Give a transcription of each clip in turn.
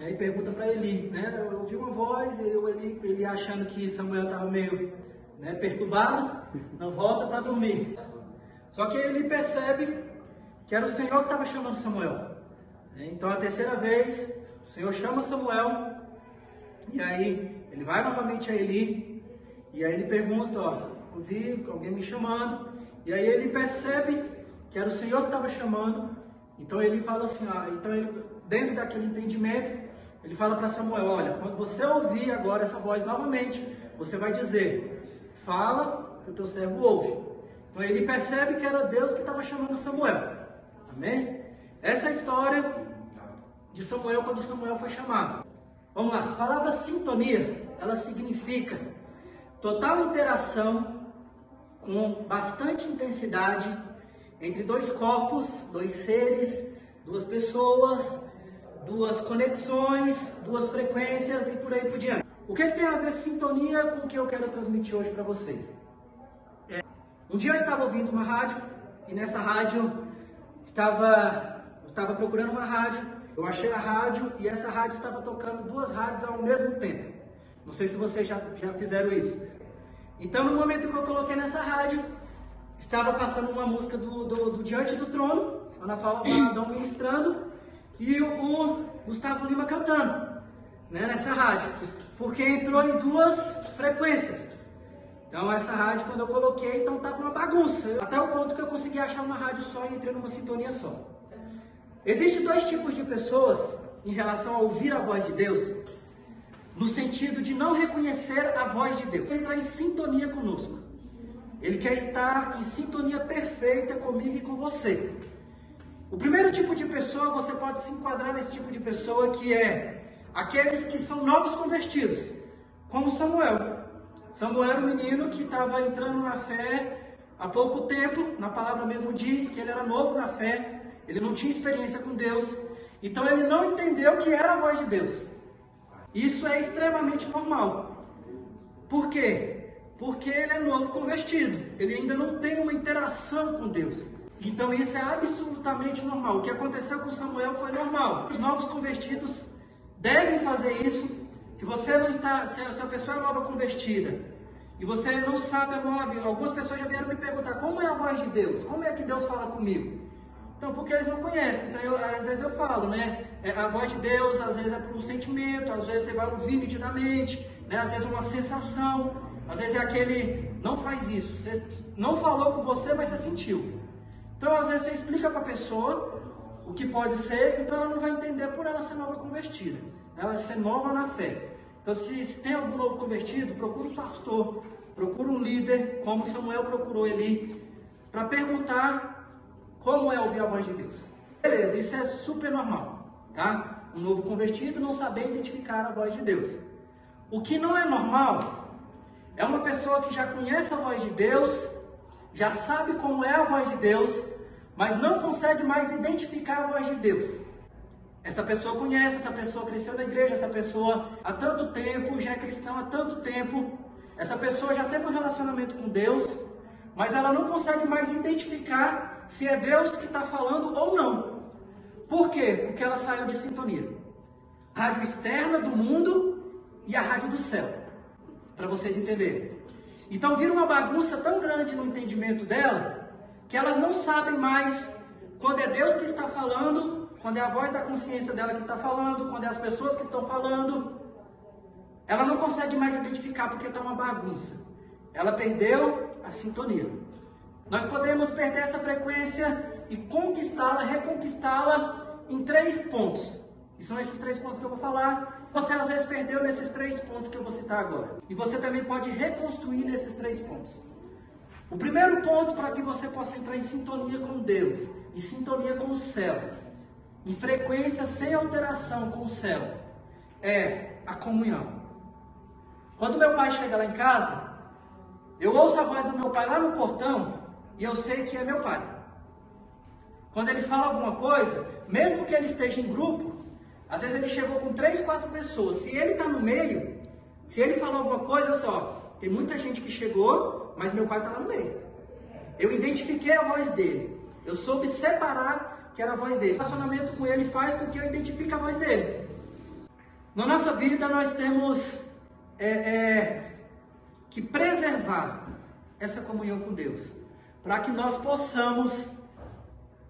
E pergunta para Eli, né? Eu ouvi uma voz, ele achando que Samuel estava meio, né, perturbado, não volta para dormir. Só que ele percebe que era o Senhor que estava chamando Samuel. Então a terceira vez, o Senhor chama Samuel, e aí ele vai novamente a Eli, e aí ele pergunta, ó, ouvi alguém me chamando, e aí ele percebe que era o Senhor que estava chamando. Então ele fala assim, ó, então ele, dentro daquele entendimento, ele fala para Samuel, olha, quando você ouvir agora essa voz novamente, você vai dizer, fala que o teu servo ouve. Então ele percebe que era Deus que estava chamando Samuel. Amém? Essa é a história de Samuel quando Samuel foi chamado. Vamos lá, a palavra sintonia, ela significa total interação com bastante intensidade entre dois corpos, dois seres, duas pessoas, duas conexões, duas frequências e por aí por diante. O que tem a ver sintonia com o que eu quero transmitir hoje para vocês? Um dia eu estava ouvindo uma rádio e nessa rádio eu estava procurando uma rádio, eu achei a rádio e essa rádio estava tocando duas rádios ao mesmo tempo. Não sei se vocês já fizeram isso. Então no momento que eu coloquei nessa rádio, estava passando uma música do Diante do Trono, Ana Paula Valadão ministrando, e o Gustavo Lima cantando, né, nessa rádio, porque entrou em duas frequências. Então essa rádio, quando eu coloquei, então estava uma bagunça, até o ponto que eu consegui achar uma rádio só e entrei numa sintonia só. Existem dois tipos de pessoas em relação a ouvir a voz de Deus, no sentido de não reconhecer a voz de Deus. Ele entrar em sintonia conosco. Ele quer estar em sintonia perfeita comigo e com você. O primeiro tipo de pessoa, você pode se enquadrar nesse tipo de pessoa, que é aqueles que são novos convertidos, como Samuel. Samuel era um menino que estava entrando na fé há pouco tempo, na palavra mesmo diz que ele era novo na fé, ele não tinha experiência com Deus, então ele não entendeu que era a voz de Deus. Isso é extremamente normal. Por quê? Porque ele é novo convertido, ele ainda não tem uma interação com Deus. Então isso é absolutamente normal. O que aconteceu com Samuel foi normal. Os novos convertidos devem fazer isso. Se você não está, se a pessoa é nova convertida e você não sabe a nome, algumas pessoas já vieram me perguntar como é a voz de Deus, como é que Deus fala comigo? Então, porque eles não conhecem. Então, às vezes eu falo, né? A voz de Deus, às vezes é por um sentimento, às vezes você vai ouvir nitidamente, né? Às vezes é uma sensação, às vezes é aquele, não faz isso. Você não falou com você, mas você sentiu. Então, às vezes você explica para a pessoa o que pode ser, então ela não vai entender por ela ser nova convertida, ela ser nova na fé. Então, se tem algum novo convertido, procura um pastor, procura um líder, como Samuel procurou Eli, para perguntar como é ouvir a voz de Deus. Beleza, isso é super normal, tá? Um novo convertido não saber identificar a voz de Deus. O que não é normal é uma pessoa que já conhece a voz de Deus, já sabe como é a voz de Deus, mas não consegue mais identificar a voz de Deus. Essa pessoa conhece, essa pessoa cresceu na igreja, essa pessoa há tanto tempo, já é cristã há tanto tempo, essa pessoa já teve um relacionamento com Deus, mas ela não consegue mais identificar se é Deus que está falando ou não. Por quê? Porque ela saiu de sintonia. A rádio externa do mundo e a rádio do céu, para vocês entenderem. Então vira uma bagunça tão grande no entendimento dela, que elas não sabem mais quando é Deus que está falando, quando é a voz da consciência dela que está falando, quando é as pessoas que estão falando. Ela não consegue mais identificar porque está uma bagunça. Ela perdeu a sintonia. Nós podemos perder essa frequência e conquistá-la, reconquistá-la em 3 pontos. E são esses 3 pontos que eu vou falar. Você às vezes perdeu nesses 3 pontos que eu vou citar agora. E você também pode reconstruir nesses 3 pontos. O primeiro ponto para que você possa entrar em sintonia com Deus, em sintonia com o céu, em frequência sem alteração com o céu, é a comunhão. Quando meu pai chega lá em casa, eu ouço a voz do meu pai lá no portão e eu sei que é meu pai. Quando ele fala alguma coisa, mesmo que ele esteja em grupo, às vezes ele chegou com 3, 4 pessoas. Se ele está no meio, se ele falou alguma coisa, só, tem muita gente que chegou, mas meu pai está lá no meio. Eu identifiquei a voz dele. Eu soube separar que era a voz dele. O relacionamento com ele faz com que eu identifique a voz dele. Na nossa vida nós temos que preservar essa comunhão com Deus, para que nós possamos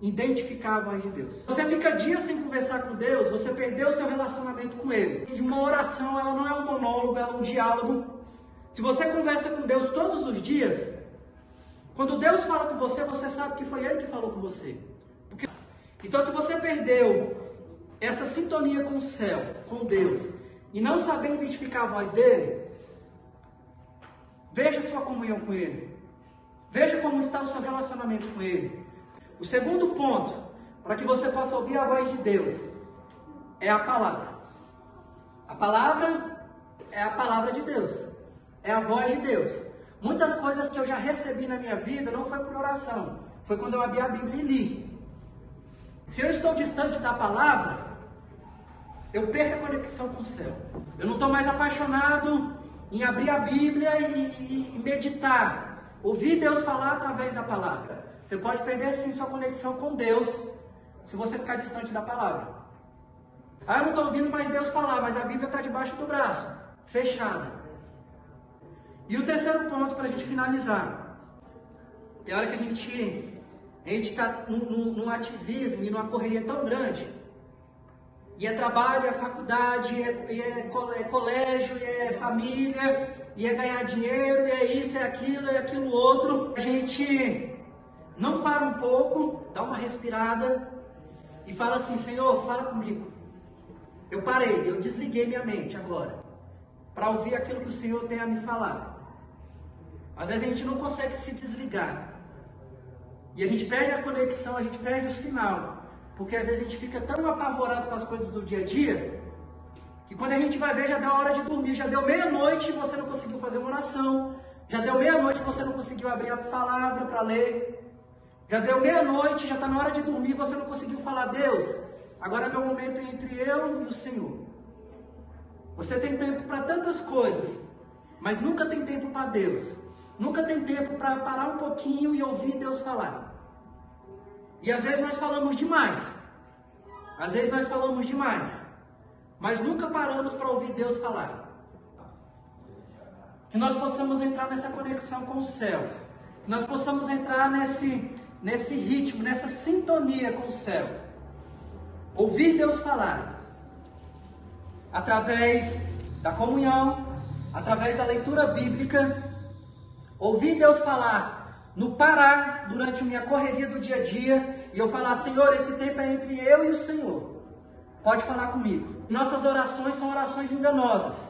identificar a voz de Deus. Você fica dias sem conversar com Deus, você perdeu o seu relacionamento com Ele. E uma oração, ela não é um monólogo, ela é um diálogo. Se você conversa com Deus todos os dias, quando Deus fala com você, você sabe que foi Ele que falou com você. Então, se você perdeu essa sintonia com o céu, com Deus, e não saber identificar a voz dele, veja a sua comunhão com Ele. Veja como está o seu relacionamento com Ele. O segundo ponto, para que você possa ouvir a voz de Deus, é a palavra. A palavra é a palavra de Deus. É a voz de Deus. Muitas coisas que eu já recebi na minha vida não foi por oração. Foi quando eu abri a Bíblia e li. Se eu estou distante da palavra, eu perco a conexão com o céu. Eu não estou mais apaixonado em abrir a Bíblia e meditar. Ouvir Deus falar através da palavra. Você pode perder sim sua conexão com Deus se você ficar distante da palavra. Ah, eu não estou ouvindo mais Deus falar, mas a Bíblia está debaixo do braço, fechada. E o terceiro ponto para a gente finalizar. Tem hora que a gente está num ativismo e numa correria tão grande. E é trabalho, é faculdade, é colégio, é família, e é ganhar dinheiro, e é isso, é aquilo outro. A gente não para um pouco, dá uma respirada e fala assim: Senhor, fala comigo. Eu parei, eu desliguei minha mente agora, para ouvir aquilo que o Senhor tem a me falar. Às vezes a gente não consegue se desligar. E a gente perde a conexão, a gente perde o sinal. Porque às vezes a gente fica tão apavorado com as coisas do dia a dia, que quando a gente vai ver já dá hora de dormir. Já deu meia-noite e você não conseguiu fazer uma oração. Já deu meia-noite e você não conseguiu abrir a palavra para ler. Já deu meia-noite, já está na hora de dormir, você não conseguiu falar: Deus, agora é meu momento entre eu e o Senhor. Você tem tempo para tantas coisas, mas nunca tem tempo para Deus. Nunca tem tempo para parar um pouquinho e ouvir Deus falar. E às vezes nós falamos demais. Às vezes nós falamos demais. Mas nunca paramos para ouvir Deus falar. Que nós possamos entrar nessa conexão com o céu. Que nós possamos entrar nesse ritmo, nessa sintonia com o céu. Ouvir Deus falar. Através da comunhão, através da leitura bíblica. Ouvir Deus falar no parar durante a minha correria do dia a dia e eu falar: Senhor, esse tempo é entre eu e o Senhor. Pode falar comigo. Nossas orações são orações enganosas,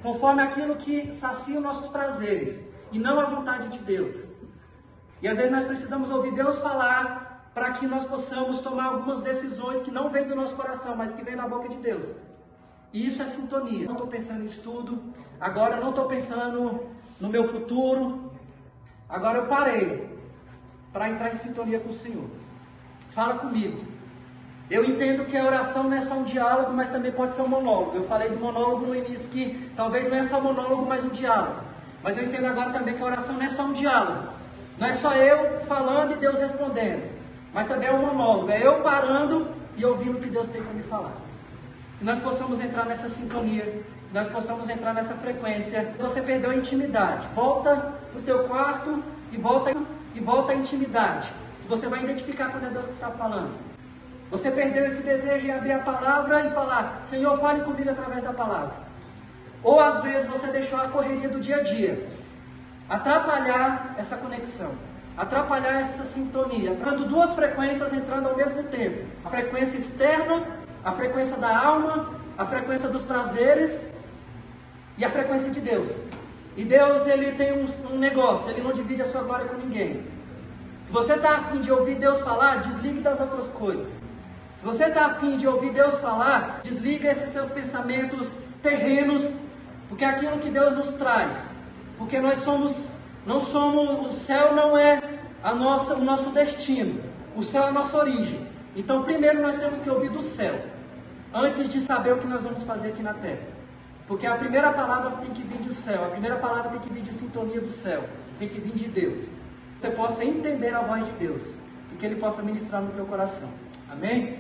conforme aquilo que sacia os nossos prazeres e não a vontade de Deus. E às vezes nós precisamos ouvir Deus falar para que nós possamos tomar algumas decisões que não vêm do nosso coração, mas que vêm da boca de Deus. E isso é sintonia. Eu não estou pensando em estudo, agora eu não estou pensando no meu futuro. Agora eu parei para entrar em sintonia com o Senhor. Fala comigo. Eu entendo que a oração não é só um diálogo, mas também pode ser um monólogo. Eu falei do monólogo no início, que talvez não é só um monólogo, mas um diálogo. Mas eu entendo agora também que a oração não é só um diálogo. Não é só eu falando e Deus respondendo. Mas também é um monólogo. É eu parando e ouvindo o que Deus tem para me falar. Que nós possamos entrar nessa sintonia, nós possamos entrar nessa frequência. Você perdeu a intimidade, volta para o teu quarto e volta à intimidade. Você vai identificar quando é Deus que está falando. Você perdeu esse desejo de abrir a palavra e falar: Senhor, fale comigo através da palavra. Ou às vezes você deixou a correria do dia a dia atrapalhar essa conexão, atrapalhar essa sintonia, quando duas frequências entrando ao mesmo tempo. A frequência externa, a frequência da alma, a frequência dos prazeres e a frequência de Deus. E Deus, ele tem um negócio, ele não divide a sua glória com ninguém. Se você está afim de ouvir Deus falar, desligue das outras coisas. Se você está afim de ouvir Deus falar, desliga esses seus pensamentos terrenos, porque é aquilo que Deus nos traz. Porque nós não somos, o céu não é o nosso destino, o céu é a nossa origem. Então primeiro nós temos que ouvir do céu, antes de saber o que nós vamos fazer aqui na terra. Porque a primeira palavra tem que vir do céu, a primeira palavra tem que vir de sintonia do céu, tem que vir de Deus. Você possa entender a voz de Deus, e que Ele possa ministrar no teu coração. Amém?